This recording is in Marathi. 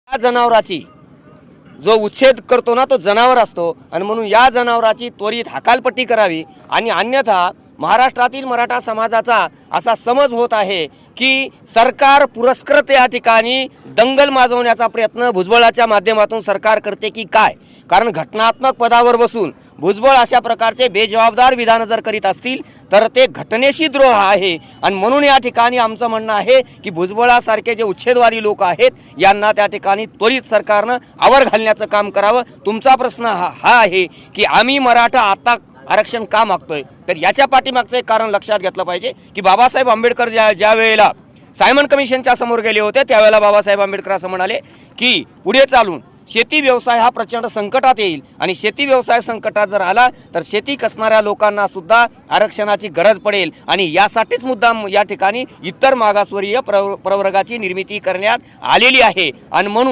या जनावराची जो उच्छेद करतो ना तो जनावर असतो आणि म्हणून या जनावराची त्वरित हकालपट्टी करावी आणि अन्यथा महाराष्ट्रातील मराठा समाजाचा असा समज होत आहे की सरकार पुरस्कृत या ठिकाणी दंगल माजवण्याचा प्रयत्न भुजबळाच्या माध्यमातून सरकार करते की काय। कारण घटनात्मक पदावर बसून भुजबळ अशा प्रकारचे बेजबाबदार विधान जर करीत असतील तर ते घटनेशी द्रोह आहे आणि म्हणून या ठिकाणी आमचं म्हणणं आहे की भुजबळासारखे जे उच्छेदवादी लोक आहेत यांना त्या ठिकाणी त्वरित सरकारनं आवर घालण्याचं काम करावं। तुमचा प्रश्न हा आहे की आम्ही मराठा आता आरक्षण का मागतोय, तर याच्या पाठीमागचं एक कारण लक्षात घेतलं पाहिजे की बाबासाहेब आंबेडकर ज्या वेळेला सायमन कमिशनच्या समोर गेले होते त्यावेळेला बाबासाहेब आंबेडकर असं म्हणाले की पुढे चालून शेती व्यवसाय हा प्रचंड संकटात येईल आणि शेती व्यवसाय संकटात जर आला तर शेती कसणाऱ्या लोकांना सुद्धा आरक्षणाची गरज पडेल आणि यासाठीच मुद्दाम या ठिकाणी इतर मागासवर्गीय प्रवर्गाची निर्मिती करण्यात आलेली आहे आणि म्हणून